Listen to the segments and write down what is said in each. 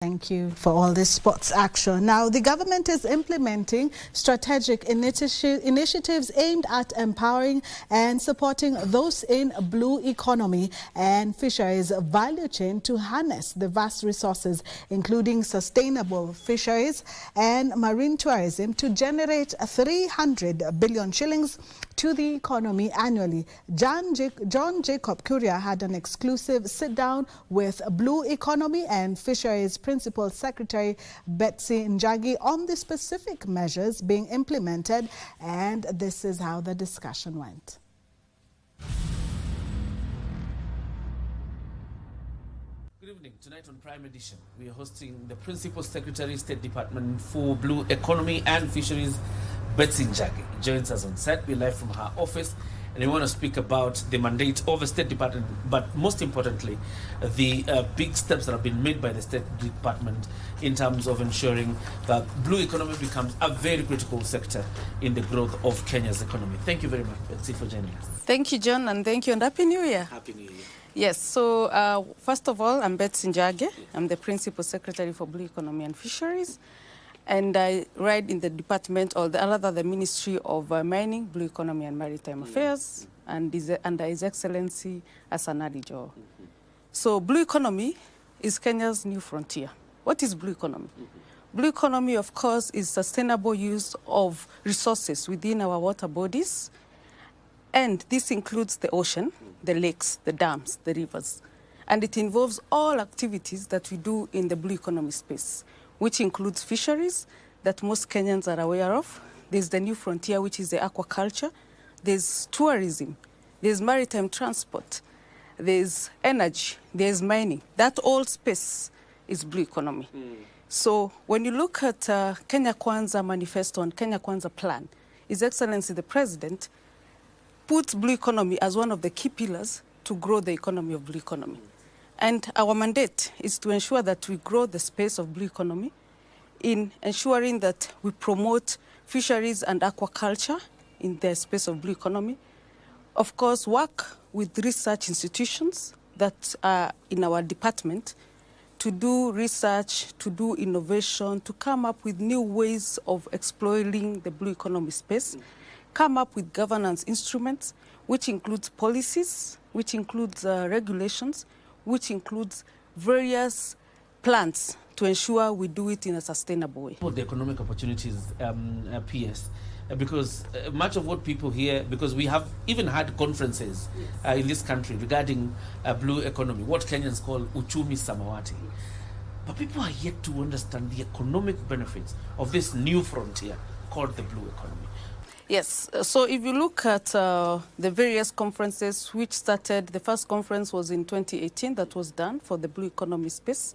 Thank you for all this sports action. Now, the government is implementing strategic initiatives aimed at empowering and supporting those in blue economy and fisheries value chain to harness the vast resources, including sustainable fisheries and marine tourism, to generate 300 billion shillings to the economy annually. Jacob Kioria had an exclusive sit-down with Blue Economy and Fisheries Principal Secretary Betsy Njagi on the specific measures being implemented, and this is how the discussion went. Good evening. Tonight on Prime Edition, we are hosting the Principal Secretary, State Department for Blue Economy and Fisheries, Betsy Njagi. Joins us on set. We're live from her office, and we want to speak about the mandate of the State Department, but most importantly, the big steps that have been made by the State Department in terms of ensuring that blue economy becomes a very critical sector in the growth of Kenya's economy. Thank you very much, Betsy, for joining us. Thank you, John, and thank you, and Happy New Year. Happy New Year. Yes, so first of all, I'm Betsy Njagi. I'm the Principal Secretary for Blue Economy and Fisheries, and I ride in the department, or the Ministry of Mining, Blue Economy and Maritime Affairs, and is under His Excellency Asanadi Joe. So Blue Economy is Kenya's new frontier. What is Blue Economy? Blue Economy, of course, is sustainable use of resources within our water bodies, and this includes the ocean, the lakes, the dams, the rivers. And it involves all activities that we do in the blue economy space, which includes fisheries that most Kenyans are aware of. There's the new frontier, which is the aquaculture. There's tourism. There's maritime transport. There's energy. There's mining. That whole space is blue economy. So when you look at Kenya Kwanza manifesto and Kenya Kwanza plan, His Excellency the President puts blue economy as one of the key pillars to grow the economy of blue economy. And our mandate is to ensure that we grow the space of blue economy in ensuring that we promote fisheries and aquaculture in the space of blue economy. Of course, work with research institutions that are in our department to do research, to do innovation, to come up with new ways of exploring the blue economy space, come up with governance instruments, which includes policies, which includes regulations, which includes various plans to ensure we do it in a sustainable way. About the economic opportunities, PS, because much of what people hear, because we have even had conferences in this country regarding blue economy, what Kenyans call uchumi samawati. But people are yet to understand the economic benefits of this new frontier called the blue economy. Yes, so if you look at the various conferences which started, the first conference was in 2018 that was done for the blue economy space.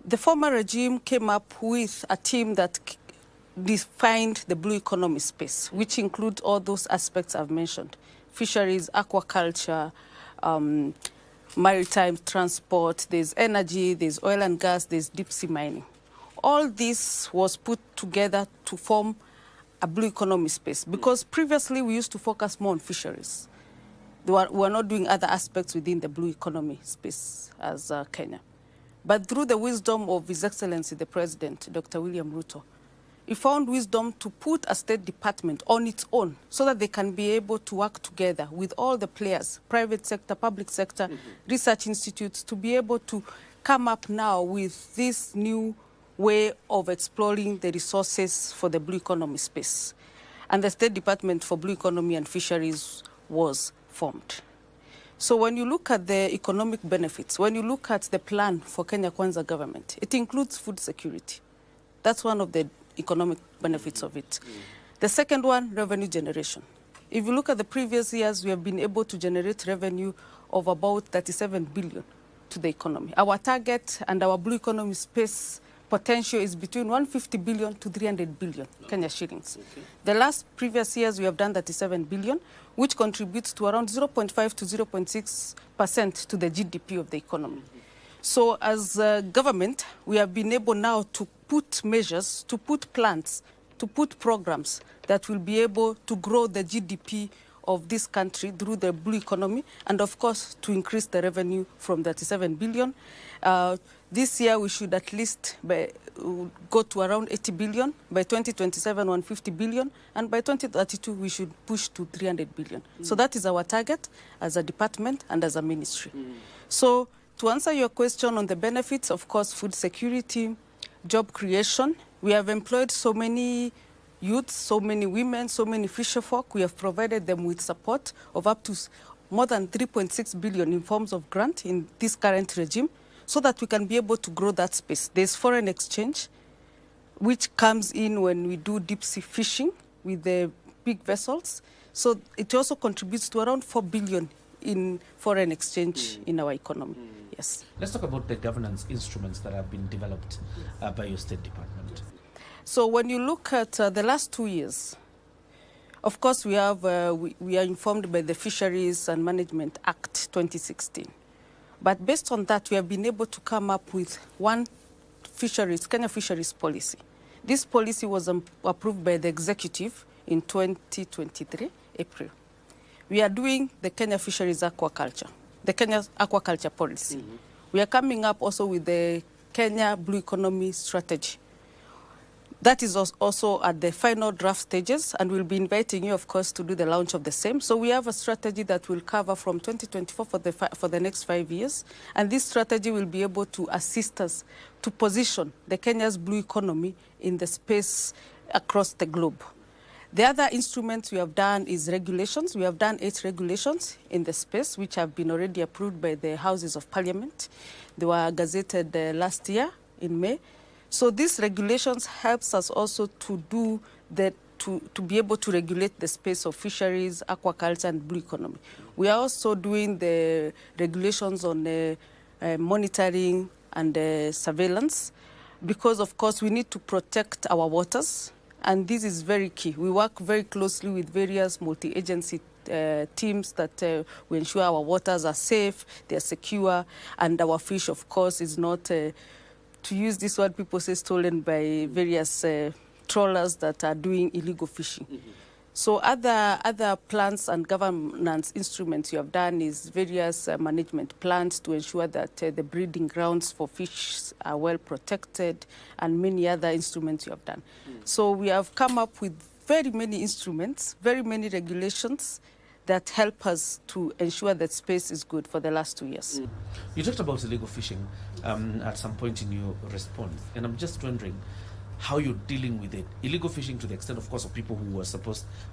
The former regime came up with a team that defined the blue economy space, which include all those aspects I've mentioned: fisheries, aquaculture, maritime transport, there's energy, there's oil and gas, there's deep sea mining. All this was put together to form a blue economy space, because previously we used to focus more on fisheries. We were not doing other aspects within the blue economy space as Kenya. But through the wisdom of His Excellency the President, Dr. William Ruto, he found wisdom to put a State Department on its own so that they can be able to work together with all the players, private sector, public sector, research institutes, to be able to come up now with this new way of exploring the resources for the blue economy space. And the State Department for Blue Economy and Fisheries was formed. So when you look at the economic benefits, when you look at the plan for Kenya Kwanza government, it includes food security. That's one of the economic benefits of it. The second one, revenue generation. If you look at the previous years, we have been able to generate revenue of about 37 billion to the economy. Our target and our blue economy space potential is between 150 billion to 300 billion Kenya shillings. The last previous years, we have done 37 billion, which contributes to around 0.5 to 0.6% to the GDP of the economy. So as a government, we have been able now to put measures, to put plans, to put programs that will be able to grow the GDP of this country through the blue economy, and of course to increase the revenue from 37 billion. This year, we should at least go to around 80 billion. By 2027, 150 billion. And by 2032, we should push to 300 billion. So that is our target as a department and as a ministry. So to answer your question on the benefits, of course, food security, job creation, we have employed so many youths, so many women, so many fisherfolk. We have provided them with support of up to more than 3.6 billion in forms of grant in this current regime, so that we can be able to grow that space. There's foreign exchange, which comes in when we do deep sea fishing with the big vessels. So it also contributes to around 4 billion in foreign exchange in our economy. Yes. Let's talk about the governance instruments that have been developed by your State Department. So when you look at the last 2 years, of course, we are informed by the Fisheries and Management Act 2016. But based on that, we have been able to come up with one Kenya fisheries policy. This policy was approved by the executive in 2023, April. We are doing the Kenya fisheries aquaculture, the Kenya aquaculture policy. We are coming up also with the Kenya Blue Economy strategy. That is also at the final draft stages, and we'll be inviting you, of course, to do the launch of the same. So we have a strategy that will cover from 2024 for the next 5 years, and this strategy will be able to assist us to position the Kenya's blue economy in the space across the globe. The other instruments we have done is regulations. We have done 8 regulations in the space, which have been already approved by the Houses of Parliament. They were gazetted last year in May. So these regulations helps us also to do that, to be able to regulate the space of fisheries, aquaculture, and blue economy. We are also doing the regulations on monitoring and surveillance, because of course we need to protect our waters, and this is very key. We work very closely with various multi-agency teams that we ensure our waters are safe, they are secure, and our fish, of course, is not to use this word people say stolen by various trawlers that are doing illegal fishing. So other plans and governance instruments you have done is various management plans to ensure that the breeding grounds for fish are well protected, and many other instruments you have done. So we have come up with very many instruments, very many regulations that help us to ensure that space is good for the last 2 years. You talked about illegal fishing at some point in your response, and I'm just wondering how you're dealing with it. Illegal fishing, to the extent, of course, of people who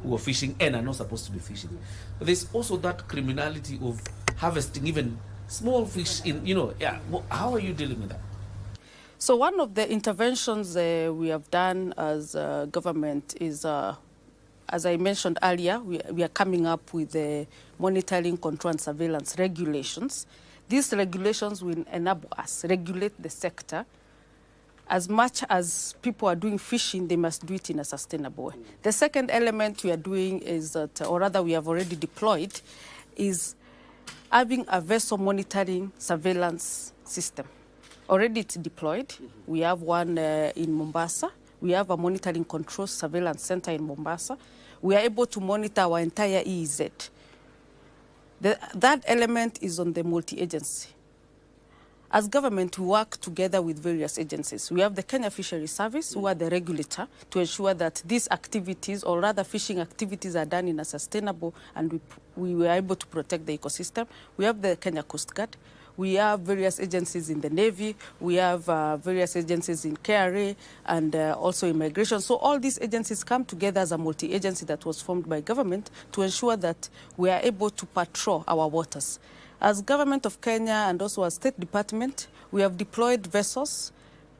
were fishing and are not supposed to be fishing. But there's also that criminality of harvesting even small fish in, how are you dealing with that? So one of the interventions we have done as government is, as I mentioned earlier, we are coming up with the monitoring, control, and surveillance regulations. These regulations will enable us regulate the sector. As much as people are doing fishing, they must do it in a sustainable way. The second element we are doing is that, or rather we have already deployed, is having a vessel monitoring surveillance system. Already it's deployed. We have one in Mombasa. We have a monitoring control surveillance center in Mombasa. We are able to monitor our entire EEZ. That element is on the multi-agency. As government, we work together with various agencies. We have the Kenya Fisheries Service, who are the regulator, to ensure that these activities, or rather fishing activities, are done in a sustainable, and we were able to protect the ecosystem. We have the Kenya Coast Guard. We have various agencies in the Navy. We have various agencies in KRA and also immigration. So all these agencies come together as a multi-agency that was formed by government to ensure that we are able to patrol our waters. As Government of Kenya and also as State Department, we have deployed vessels,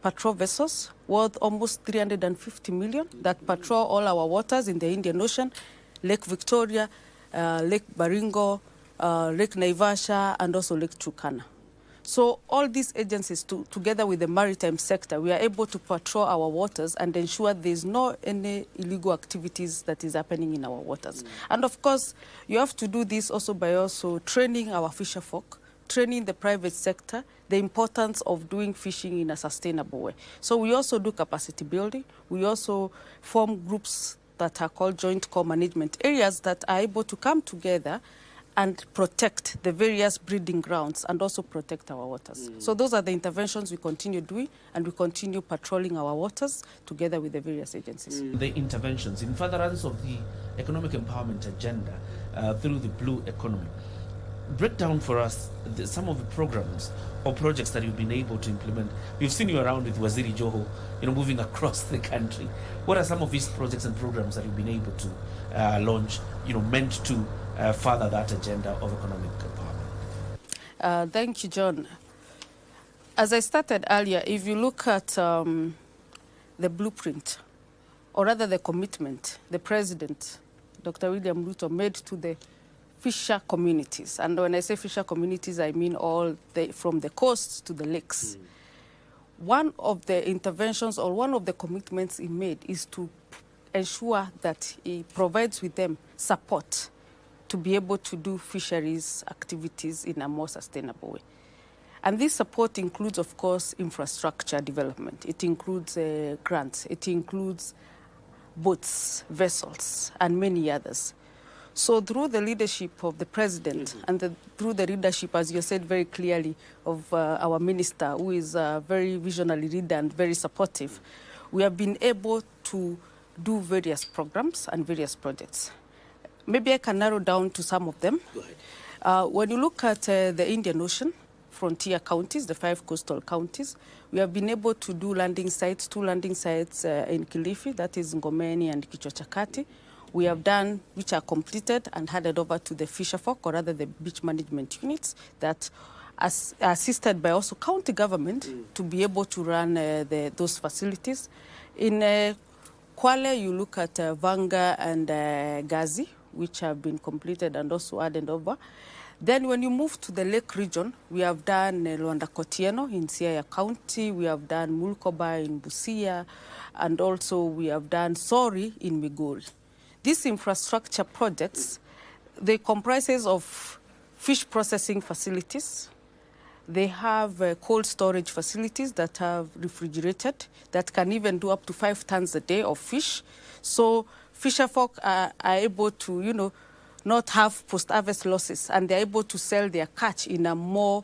patrol vessels, worth almost 350 million that patrol all our waters in the Indian Ocean, Lake Victoria, Lake Baringo, Lake Naivasha, and also Lake Turkana. So all these agencies, together with the maritime sector, we are able to patrol our waters and ensure there's no any illegal activities that is happening in our waters. And of course, you have to do this also by also training our fisherfolk, training the private sector, the importance of doing fishing in a sustainable way. So we also do capacity building. We also form groups that are called joint core management areas that are able to come together and protect the various breeding grounds and also protect our waters. So those are the interventions we continue doing, and we continue patrolling our waters together with the various agencies. The interventions in furtherance of the economic empowerment agenda through the blue economy. Break down for us some of the programs or projects that you've been able to implement. We've seen you around with Waziri Joho, moving across the country. What are some of these projects and programs that you've been able to launch, meant to further that agenda of economic empowerment? Thank you, John. As I started earlier, if you look at the blueprint, or rather the commitment the President, Dr. William Ruto, made to the fisher communities, and when I say fisher communities, I mean from the coast to the lakes. One of the interventions or one of the commitments he made is to ensure that he provides with them support to be able to do fisheries activities in a more sustainable way. And this support includes, of course, infrastructure development. It includes grants. It includes boats, vessels, and many others. So through the leadership of the President and through the leadership, as you said very clearly, of our minister, who is a very visionary leader and very supportive, we have been able to do various programs and various projects. Maybe I can narrow down to some of them. Go ahead. When you look at the Indian Ocean, frontier counties, the 5 coastal counties, we have been able to do landing sites, 2 landing sites in Kilifi, that is Ngomeni and Kichwachakati. We have done, which are completed and handed over to the fisher folk, or rather the beach management units, that are assisted by also county government to be able to run those facilities. In Kwale, you look at Vanga and Gazi, which have been completed and also handed over. Then when you move to the lake region, we have done Luanda Kotieno in Siaya County, we have done Mulkoba in Busia, and also we have done Sori in Migori. These infrastructure projects, they comprises of fish processing facilities. They have cold storage facilities that have refrigerated, that can even do up to 5 tons a day of fish. So fisher folk are able to, not have post-harvest losses, and they're able to sell their catch in a more,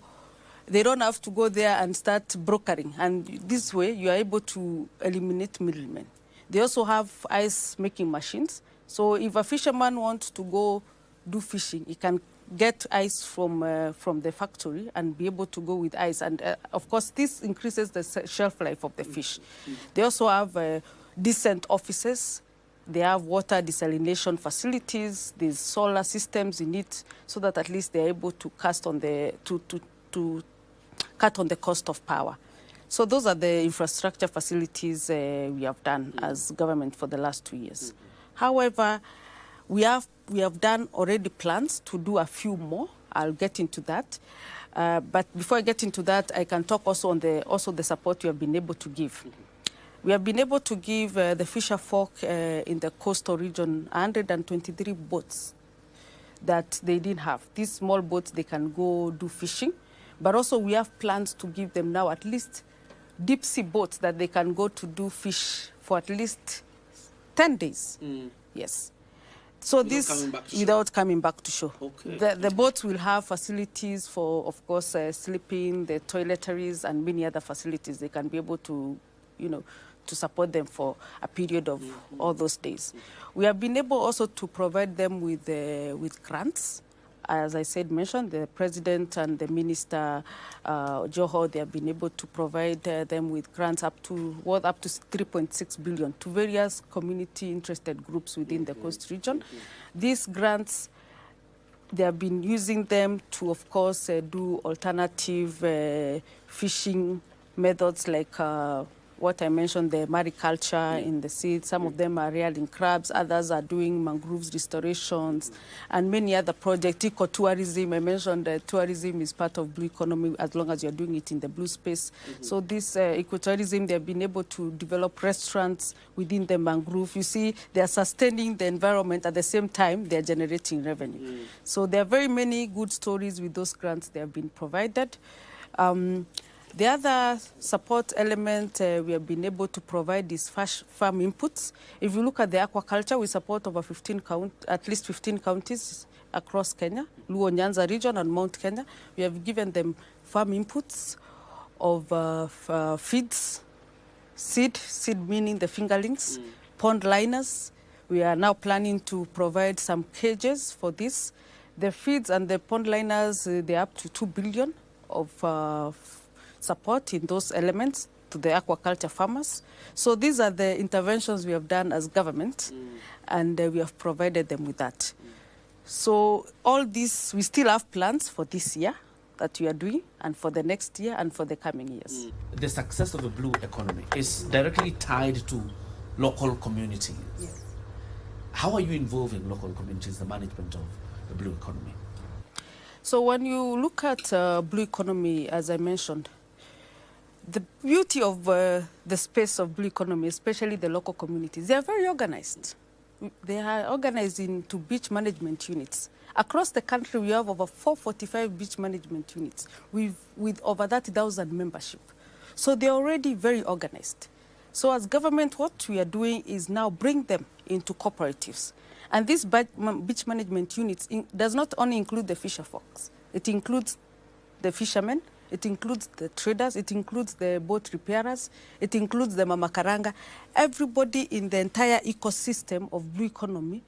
they don't have to go there and start brokering. And this way, you are able to eliminate middlemen. They also have ice-making machines. So if a fisherman wants to go do fishing, he can get ice from the factory and be able to go with ice. And of course, this increases the shelf life of the fish. They also have decent offices. They have water desalination facilities. There's solar systems in it, so that at least they're able to cut on the cost of power. So those are the infrastructure facilities we have done as government for the last 2 years. However, we have done already plans to do a few more. I'll get into that. But before I get into that, I can talk also on the support we have been able to give. We have been able to give the fisher folk in the coastal region 123 boats that they didn't have. These small boats, they can go do fishing. But also we have plans to give them now at least deep sea boats that they can go to do fish for at least 10 days. Yes. So without coming back to shore. Okay. The boats will have facilities for, of course, sleeping, the toiletries, and many other facilities. They can be able to, to support them for a period of all those days. We have been able also to provide them with grants. As I mentioned, the President and the Minister, Joho, they have been able to provide them with grants up to 3.6 billion to various community-interested groups within the coast region. These grants, they have been using them to, of course, do alternative fishing methods like what I mentioned, the mariculture in the sea. Some of them are rearing crabs, others are doing mangroves restorations, and many other projects. Ecotourism, I mentioned that tourism is part of blue economy as long as you're doing it in the blue space. So this ecotourism, they've been able to develop restaurants within the mangrove. You see, they're sustaining the environment at the same time they're generating revenue. So there are very many good stories with those grants that have been provided. The other support element we have been able to provide is farm inputs. If you look at the aquaculture, we support over at least 15 counties across Kenya, Luo Nyanza region and Mount Kenya. We have given them farm inputs of feeds, seed meaning the fingerlings, pond liners. We are now planning to provide some cages for this. The feeds and the pond liners, they're up to 2 billion of support in those elements to the aquaculture farmers. So these are the interventions we have done as government, and we have provided them with that. So all this, we still have plans for this year that we are doing, and for the next year, and for the coming years. The success of the blue economy is directly tied to local communities. Yes. How are you involving local communities in the management of the blue economy? So when you look at blue economy, as I mentioned, the beauty of the space of blue economy, especially the local communities, they are very organized. They are organized into beach management units. Across the country, we have over 445 beach management units with over 30,000 membership. So they're already very organized. So as government, what we are doing is now bring them into cooperatives. And these beach management units does not only include the fisher folks. It includes the fishermen, it includes the traders, it includes the boat repairers, it includes the mama karanga. Everybody in the entire ecosystem of blue economy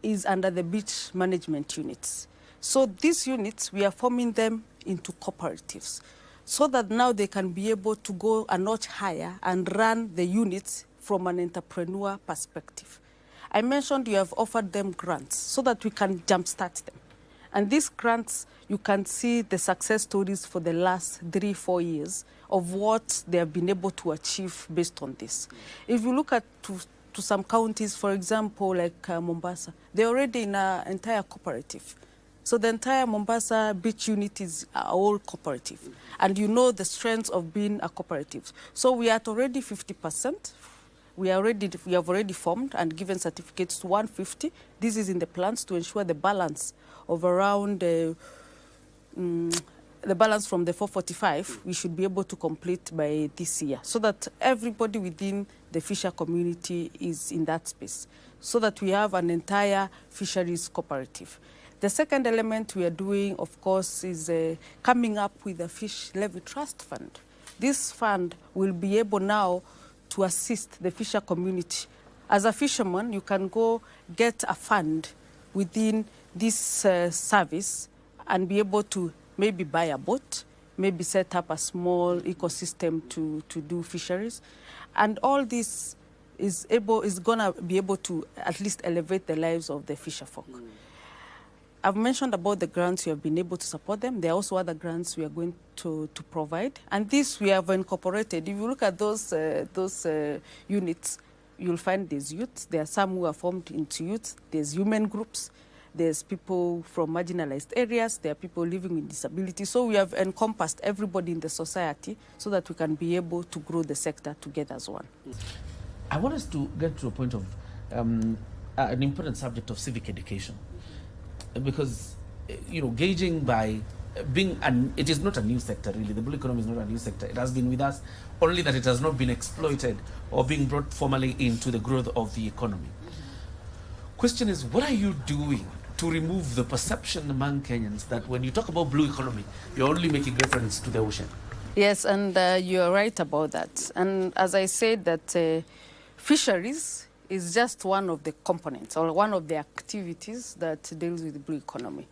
is under the beach management units. So these units, we are forming them into cooperatives so that now they can be able to go a notch higher and run the units from an entrepreneur perspective. I mentioned you have offered them grants so that we can jumpstart them. And these grants, you can see the success stories for the last 3-4 years of what they have been able to achieve based on this. If you look at to some counties, for example, like Mombasa, they're already in an entire cooperative. So the entire Mombasa beach unit is all cooperative. And you know the strengths of being a cooperative. So we are at already 50%. We have already formed and given certificates to 150. This is in the plans to ensure the balance of around the balance from the 445 we should be able to complete by this year, so that everybody within the fisher community is in that space, so that we have an entire fisheries cooperative. The second element we are doing, of course, is coming up with a fish levy trust fund. This fund will be able now to assist the fisher community. As a fisherman, you can go get a fund within this service and be able to maybe buy a boat, maybe set up a small ecosystem to do fisheries. And all this is gonna be able to at least elevate the lives of the fisher folk. I've mentioned about the grants we have been able to support them. There are also other grants we are going to provide. And this we have incorporated. If you look at those units, you'll find there's youth. There are some who are formed into youth. There's women groups. There's people from marginalized areas. There are people living with disability. So we have encompassed everybody in the society so that we can be able to grow the sector together as one. I want us to get to a point of an important subject of civic education. Because, gauging by being, it is not a new sector really, the blue economy is not a new sector. It has been with us, only that it has not been exploited or being brought formally into the growth of the economy. Question is, what are you doing to remove the perception among Kenyans that when you talk about blue economy, you're only making reference to the ocean? Yes, and you're right about that. And as I said, that fisheries is just one of the components or one of the activities that deals with the blue economy.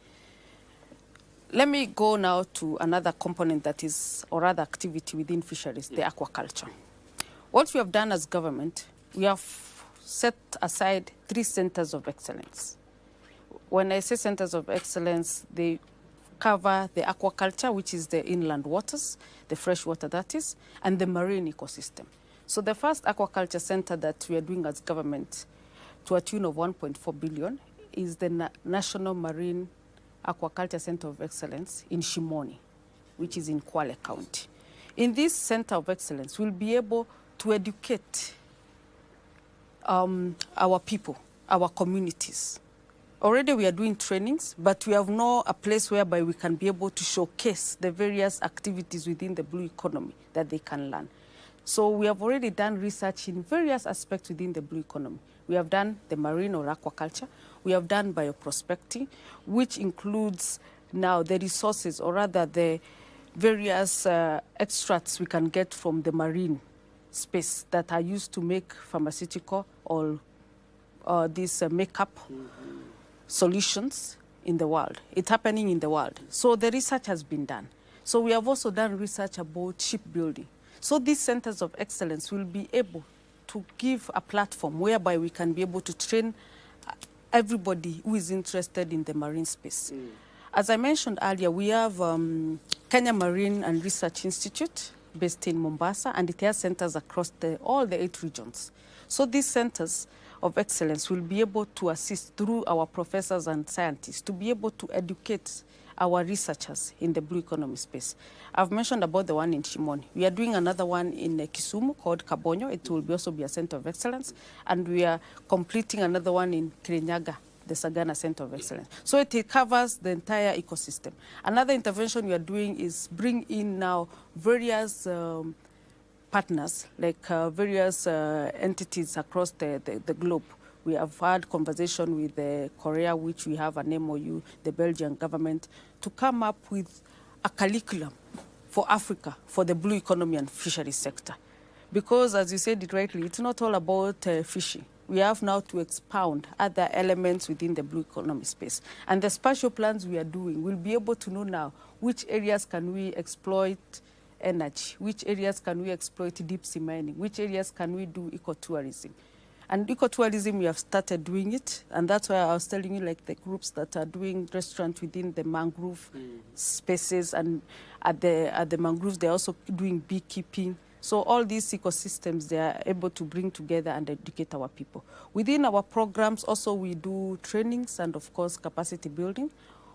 Let me go now to another component that is, or other activity within fisheries, the aquaculture. What we have done as government, we have set aside 3 centers of excellence. When I say centers of excellence, they cover the aquaculture, which is the inland waters, the fresh water that is, and the marine ecosystem. So the first aquaculture center that we are doing as government, to a tune of 1.4 billion, is the National Marine Aquaculture Center of Excellence in Shimoni, which is in Kwale County. In this center of excellence, we'll be able to educate our people, our communities. Already we are doing trainings, but we have now a place whereby we can be able to showcase the various activities within the blue economy that they can learn. So we have already done research in various aspects within the blue economy. We have done the marine or aquaculture. We have done bioprospecting, which includes now the resources, or rather the various extracts we can get from the marine space that are used to make pharmaceutical or these makeup solutions in the world. It's happening in the world. So the research has been done. So we have also done research about shipbuilding. So these centers of excellence will be able to give a platform whereby we can be able to train everybody who is interested in the marine space. As I mentioned earlier, we have Kenya Marine and Research Institute based in Mombasa, and it has centers across all the 8 regions. So these centers of excellence will be able to assist through our professors and scientists to be able to educate our researchers in the blue economy space. I've mentioned about the one in Shimoni. We are doing another one in Kisumu called Kabonyo. It will also be a center of excellence. And we are completing another one in Kirinyaga, the Sagana Center of Excellence. So it covers the entire ecosystem. Another intervention we are doing is bring in now various partners, like various entities across the globe. We have had conversation with Korea, which we have an MOU, the Belgian government, to come up with a curriculum for Africa, for the blue economy and fisheries sector. Because, as you said it rightly, it's not all about fishing. We have now to expound other elements within the blue economy space. And the spatial plans we are doing will be able to know now which areas can we exploit energy, which areas can we exploit deep sea mining, which areas can we do ecotourism. And ecotourism, we have started doing it, and that's why I was telling you, like the groups that are doing restaurants within the mangrove spaces, and at the mangroves, they're also doing beekeeping. So all these ecosystems, they are able to bring together and educate our people. Within our programs, also we do trainings and, of course, capacity building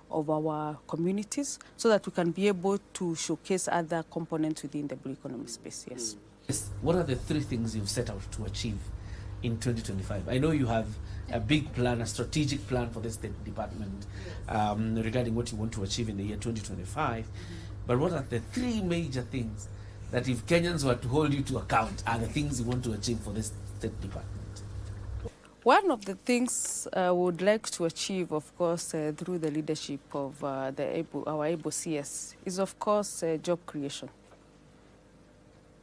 of our communities so that we can be able to showcase other components within the blue economy space, yes. Yes. What are the 3 things you've set out to achieve in 2025? I know you have a big plan, a strategic plan for the State Department regarding what you want to achieve in the year 2025. But what are the 3 major things that, if Kenyans were to hold you to account, are the things you want to achieve for the State Department? One of the things I would like to achieve, of course, through the leadership of our ABLE CS is, of course, job creation.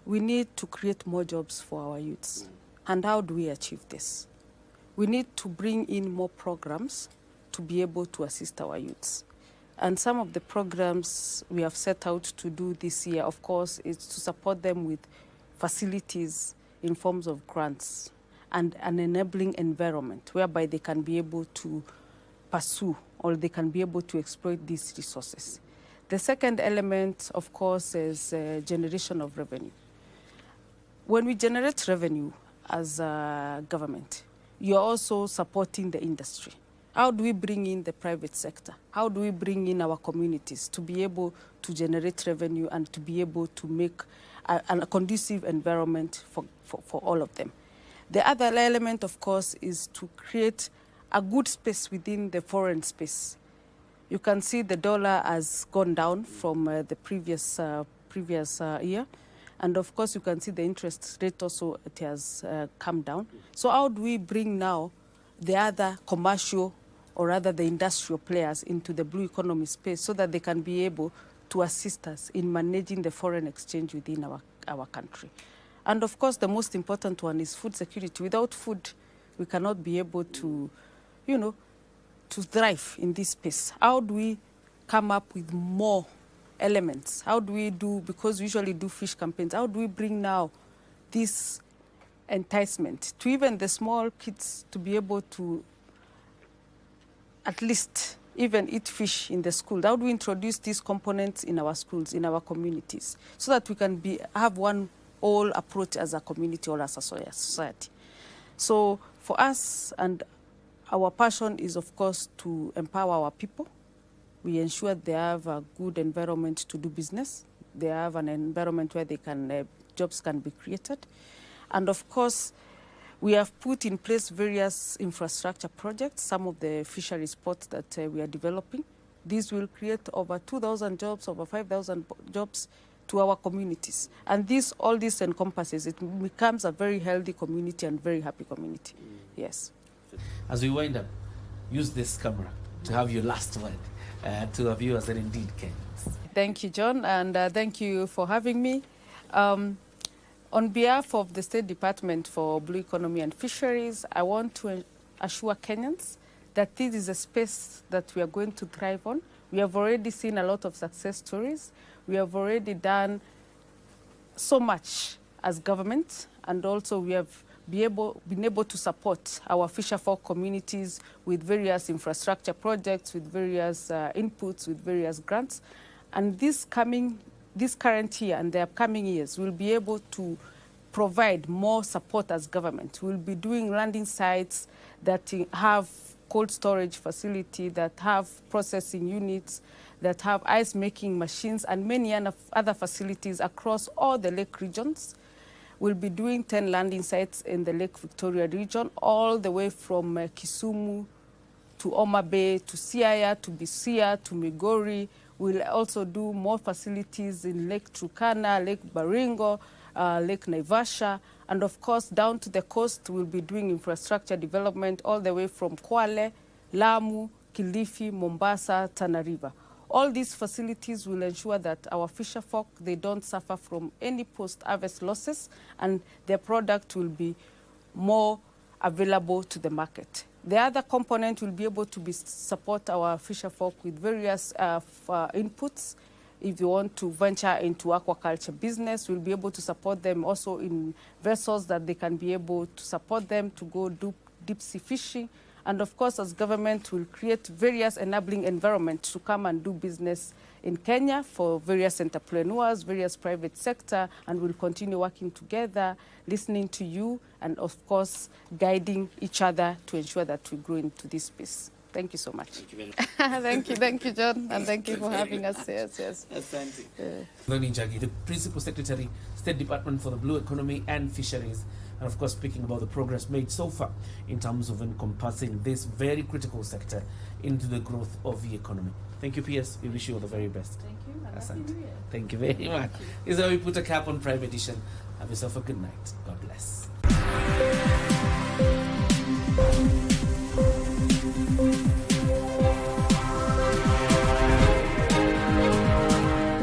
We need to create more jobs for our youths. And how do we achieve this? We need to bring in more programs to be able to assist our youths. And some of the programs we have set out to do this year, of course, is to support them with facilities in forms of grants and an enabling environment whereby they can be able to pursue or they can be able to exploit these resources. The second element, of course, is generation of revenue. When we generate revenue as a government, you're also supporting the industry. How do we bring in the private sector? How do we bring in our communities to be able to generate revenue and to be able to make a conducive environment for all of them? The other element, of course, is to create a good space within the foreign space. You can see the dollar has gone down from the previous year. And of course, you can see the interest rate also, it has come down. So how do we bring now the other commercial or rather the industrial players into the blue economy space so that they can be able to assist us in managing the foreign exchange within our country? And of course, the most important one is food security. Without food, we cannot be able to, to thrive in this space. How do we come up with more elements? How do we do, because we usually do fish campaigns, how do we bring now this enticement to even the small kids to be able to at least even eat fish in the school? How do we introduce these components in our schools, in our communities, so that we can have one all approach as a community or as a society? So for us, and our passion is, of course, to empower our people. We ensure they have a good environment to do business. They have an environment where jobs can be created. And of course, we have put in place various infrastructure projects, some of the fishery spots that we are developing. These will create over 2,000 jobs, over 5,000 jobs to our communities. And all this encompasses, it becomes a very healthy community and very happy community. Yes. As we wind up, use this camera to have your last word to our viewers and indeed Kenyans. Thank you, John, and thank you for having me. On behalf of the State Department for Blue Economy and Fisheries, I want to assure Kenyans that this is a space that we are going to thrive on. We have already seen a lot of success stories. We have already done so much as government, and also we have been able to support our fisherfolk communities with various infrastructure projects, with various inputs, with various grants. And this current year and the upcoming years, we'll be able to provide more support as government. We'll be doing landing sites that have cold storage facility, that have processing units, that have ice making machines, and many other facilities across all the lake regions. We'll be doing 10 landing sites in the Lake Victoria region, all the way from Kisumu to Homa Bay, to Siaya, to Busia, to Migori. We'll also do more facilities in Lake Turkana, Lake Baringo, Lake Naivasha, and of course down to the coast we'll be doing infrastructure development all the way from Kwale, Lamu, Kilifi, Mombasa, Tana River. All these facilities will ensure that our fisherfolk, they don't suffer from any post-harvest losses, and their product will be more available to the market. The other component will be able to support our fisherfolk with various inputs. If you want to venture into aquaculture business, we'll be able to support them also in vessels that they can be able to support them to go do deep sea fishing. And of course, as government, we'll create various enabling environments to come and do business in Kenya for various entrepreneurs, various private sector, and we'll continue working together, listening to you, and of course, guiding each other to ensure that we grow into this space. Thank you so much. Thank you very much. thank you, John, and thank you for having us. Yes. Asante. Betsy Njagi, the Principal Secretary, State Department for the Blue Economy and Fisheries, and of course speaking about the progress made so far in terms of encompassing this very critical sector into the growth of the economy. Thank you, PS. We wish you all the very best. Thank you. And Asante. Happy New Year. Thank you very much. This is how we put a cap on Prime Edition. Have yourself a good night. God bless.